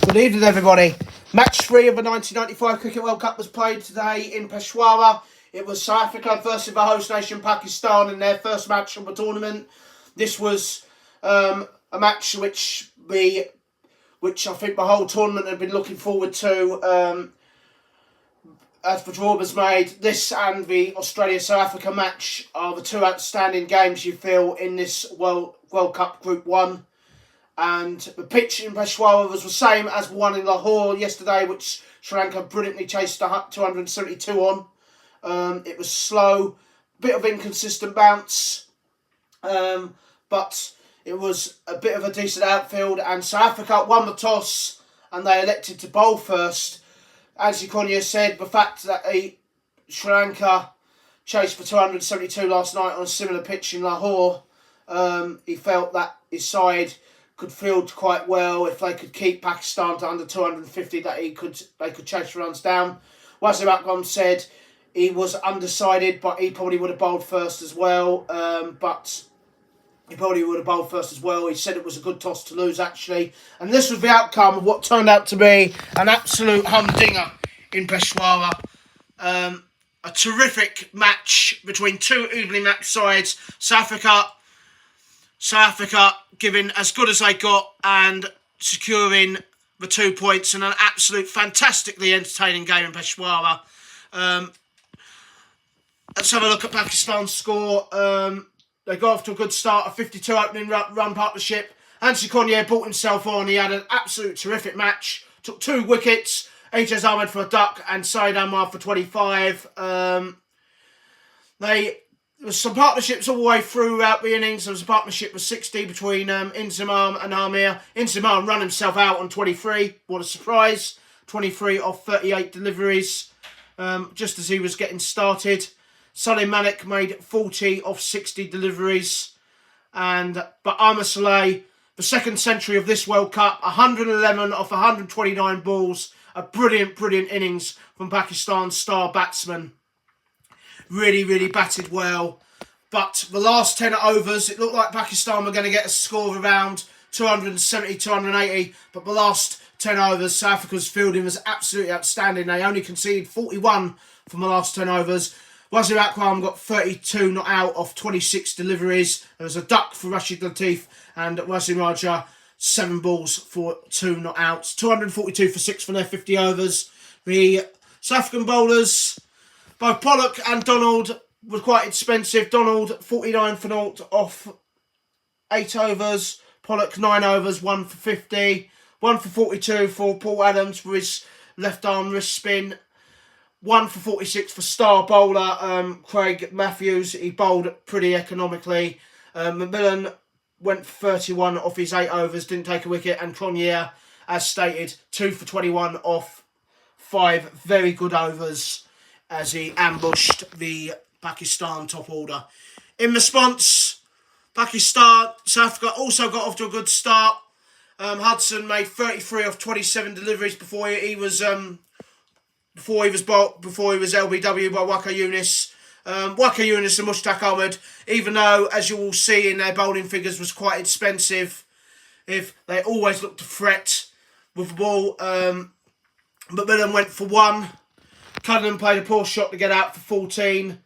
Good evening, everybody. Match 3 of the 1995 Cricket World Cup was played today in Peshawar. It was South Africa versus the host nation Pakistan in their first match of the tournament. This was a match which I think the whole tournament had been looking forward to. As the draw was made, this and the Australia-South Africa match are the two outstanding games you feel in this World Cup Group 1. And the pitch in Peshawar was the same as the one in Lahore yesterday, which Sri Lanka brilliantly chased 272 on. It was slow, bit of inconsistent bounce, but it was a bit of a decent outfield. And South Africa won the toss and they elected to bowl first. As Konya said, the fact that Sri Lanka chased for 272 last night on a similar pitch in Lahore, he felt that his side could field quite well if they could keep Pakistan to under 250, that they could chase runs down. Wasim Akram said he was undecided, but he probably would have bowled first as well. He said it was a good toss to lose, actually. And this was the outcome of what turned out to be an absolute humdinger in Peshawar. A terrific match between two evenly matched sides. South Africa giving as good as they got and securing the 2 points in an absolute fantastically entertaining game in Peshawar. Let's have a look at Pakistan's score. They got off to a good start, a 52 opening run partnership. Hansi Konya brought himself on. He had an absolute terrific match. Took 2 wickets. Ijaz Ahmed for a duck and Saeed Ammar for 25. There was some partnerships all the way throughout the innings. There was a partnership of 60 between Inzamam and Aamir. Inzamam ran himself out on 23. What a surprise. 23 off 38 deliveries. Just as he was getting started. Salim Malik made 40 off 60 deliveries. But Aamir Sohail, the second century of this World Cup, 111 off 129 balls. A brilliant, brilliant innings from Pakistan's star batsman. Really, really batted well. But the last 10 overs, it looked like Pakistan were going to get a score of around 270, 280. But the last 10 overs, South Africa's fielding was absolutely outstanding. They only conceded 41 from the last 10 overs. Wasim Akram got 32 not out off 26 deliveries. There was a duck for Rashid Latif and Wasim Raja, 7 balls for 2 not outs. 242 for 6 from their 50 overs. The South African bowlers, both Pollock and Donald, were quite expensive. Donald, 49 for 0 off 8 overs. Pollock, 9 overs, 1 for 50. 1 for 42 for Paul Adams for his left arm wrist spin. 1 for 46 for star bowler Craig Matthews. He bowled pretty economically. McMillan went for 31 off his 8 overs, didn't take a wicket. And Cronje, as stated, 2 for 21 off 5 very good overs as he ambushed the Pakistan top order. In response, South Africa also got off to a good start. Hudson made 33 off 27 deliveries before he was LBW by Waqar Younis. Waqar Younis and Mushtaq Ahmed, even though, as you will see in their bowling figures, was quite expensive, if they always looked to fret with the ball. McMillan went for 1. Cullinan played a poor shot to get out for 14.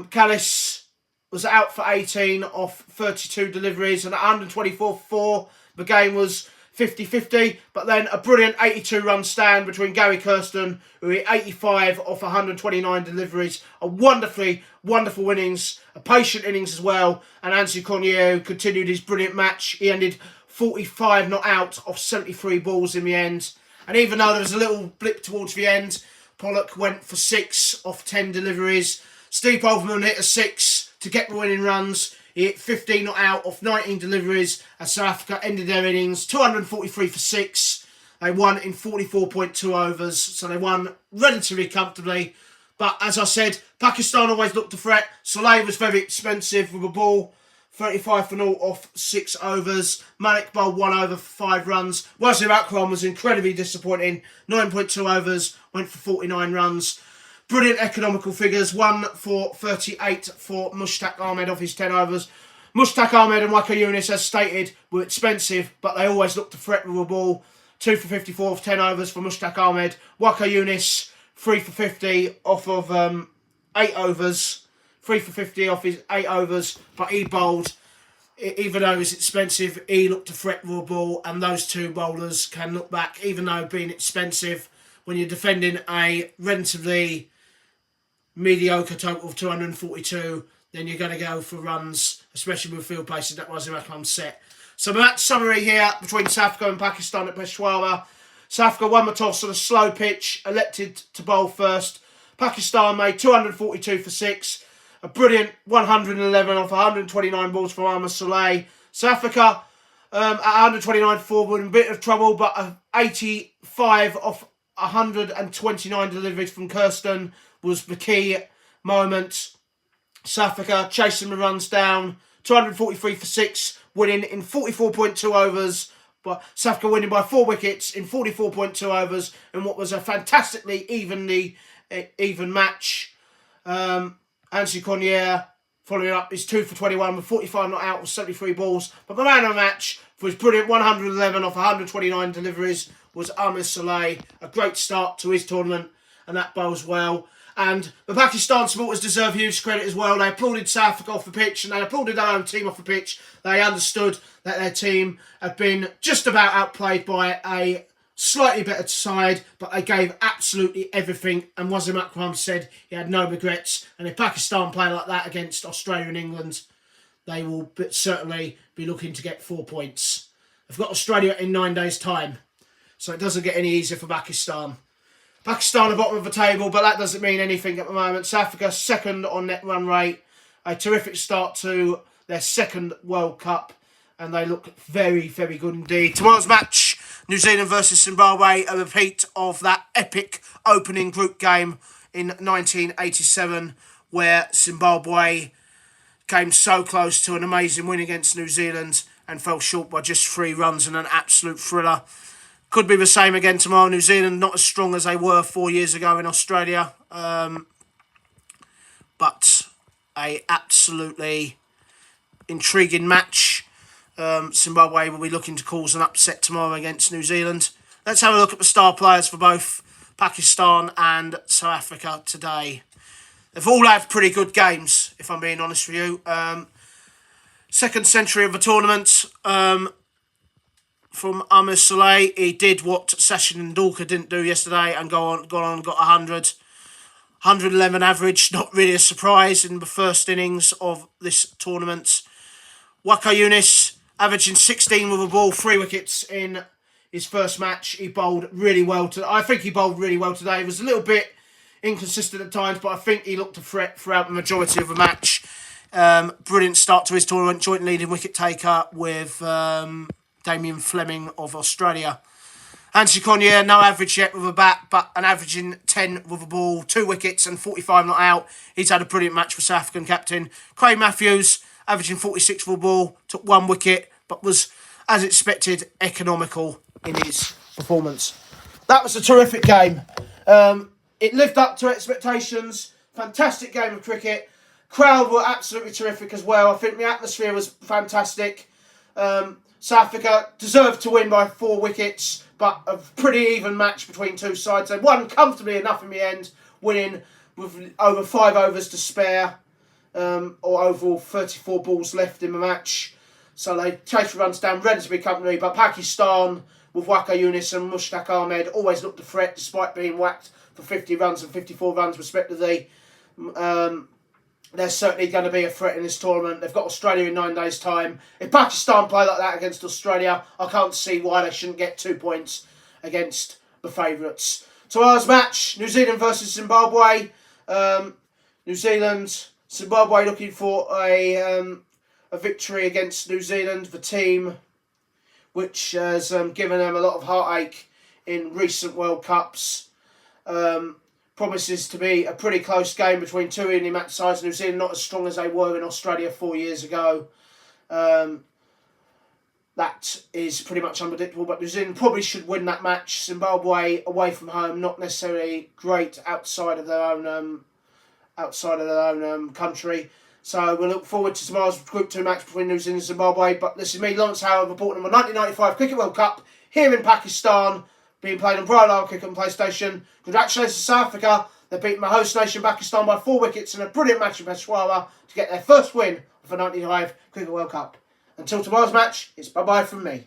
Callis was out for 18 off 32 deliveries and 124 for 4. The game was 50-50, but then a brilliant 82-run stand between Gary Kirsten, who hit 85 off 129 deliveries. A wonderful innings, a patient innings as well. And Hansi Konya continued his brilliant match. He ended 45 not out off 73 balls in the end. And even though there was a little blip towards the end, Pollock went for 6 off 10 deliveries. Steve Overman hit a 6 to get the winning runs. He hit 15 not out off 19 deliveries as South Africa ended their innings 243 for 6. They won in 44.2 overs, so they won relatively comfortably. But as I said, Pakistan always looked to threat. Sohail was very expensive with a ball, 35 for 0 off 6 overs. Malik bowled 1 over for 5 runs. Wasim Akram was incredibly disappointing. 9.2 overs, went for 49 runs. Brilliant economical figures. 1 for 38 for Mushtaq Ahmed off his 10 overs. Mushtaq Ahmed and Waqar Younis, as stated, were expensive, but they always looked to threat with the ball. 2 for 54 off 10 overs for Mushtaq Ahmed. Waqar Younis, 3 for 50 off of 8 overs. 3 for 50 off his 8 overs, but he bowled. Even though it's expensive, he looked to threat raw ball, and those two bowlers can look back, even though being expensive, when you're defending a relatively mediocre total of 242, then you're going to go for runs, especially with field places that Wasim Akram set. So the match summary here between South Africa and Pakistan at Peshawar. South Africa won the toss on a slow pitch, elected to bowl first. Pakistan made 242 for 6. A brilliant 111 off 129 balls from Aamir Sohail. South Africa at 129 forward were in a bit of trouble, but 85 off 129 deliveries from Kirsten was the key moment. South Africa chasing the runs down, 243 for 6, winning in 44.2 overs. But South Africa winning by 4 wickets in 44.2 overs in what was a fantastically even match. Anthony Cornier following up his 2 for 21 with 45 not out with 73 balls. But the man of the match for his brilliant 111 off 129 deliveries was Aamir Sohail. A great start to his tournament, and that bowls well. And the Pakistan supporters deserve huge credit as well. They applauded South Africa off the pitch, and they applauded their own team off the pitch. They understood that their team had been just about outplayed by a slightly better side, but they gave absolutely everything. And Wasim Akram said he had no regrets. And if Pakistan play like that against Australia and England, they will certainly be looking to get 4 points. They've got Australia in 9 days' time, so it doesn't get any easier for Pakistan. Pakistan are bottom of the table, but that doesn't mean anything at the moment. South Africa second on net run rate. A terrific start to their second World Cup, and they look very, very good indeed. Tomorrow's match, New Zealand versus Zimbabwe, a repeat of that epic opening group game in 1987, where Zimbabwe came so close to an amazing win against New Zealand and fell short by just 3 runs in an absolute thriller. Could be the same again tomorrow. New Zealand not as strong as they were 4 years ago in Australia, but a absolutely intriguing match. Zimbabwe will be looking to cause an upset tomorrow against New Zealand. Let's have a look at the star players for both Pakistan and South Africa today. They've all had pretty good games, if I'm being honest with you. Second century of the tournament from Aamir Sohail. He did what Sachin and Tendulkar didn't do yesterday and gone on and got 100. 111 average, not really a surprise in the first innings of this tournament. Waqar Younis averaging 16 with a ball, 3 wickets in his first match. He bowled really well. I think he bowled really well today. He was a little bit inconsistent at times, but I think he looked a threat throughout the majority of the match. Brilliant start to his tournament, joint leading wicket taker with Damien Fleming of Australia. Anthony Cornier, no average yet with a bat, but an averaging 10 with a ball, 2 wickets and 45 not out. He's had a brilliant match for South African captain. Craig Matthews, averaging 46 with a ball, took 1 wicket, but was, as expected, economical in his performance. That was a terrific game. It lived up to expectations. Fantastic game of cricket. Crowd were absolutely terrific as well. I think the atmosphere was fantastic. South Africa deserved to win by 4 wickets, but a pretty even match between two sides. They won comfortably enough in the end, winning with over 5 overs to spare, or overall 34 balls left in the match. So they chased the runs down relatively comfortably, but Pakistan, with Waqar Younis and Mushtaq Ahmed, always looked a threat despite being whacked for 50 runs and 54 runs respectively. They're certainly going to be a threat in this tournament. They've got Australia in 9 days' time. If Pakistan play like that against Australia, I can't see why they shouldn't get 2 points against the favourites. Tomorrow's match, New Zealand versus Zimbabwe. Zimbabwe looking for a victory against New Zealand, the team which has given them a lot of heartache in recent World Cups. Promises to be a pretty close game between two Indian match sides. New Zealand not as strong as they were in Australia 4 years ago. That is pretty much unpredictable, but New Zealand probably should win that match. Zimbabwe away from home, not necessarily great outside of their own country. So we'll look forward to tomorrow's Group 2 match between New Zealand and Zimbabwe. But this is me, Lawrence Howard, reporting on the 1995 Cricket World Cup here in Pakistan, being played on Pro Level Cricket and PlayStation. Congratulations to South Africa. They beat my host nation Pakistan by 4 wickets in a brilliant match in Peshawar to get their first win of the 95 Cricket World Cup. Until tomorrow's match, it's bye-bye from me.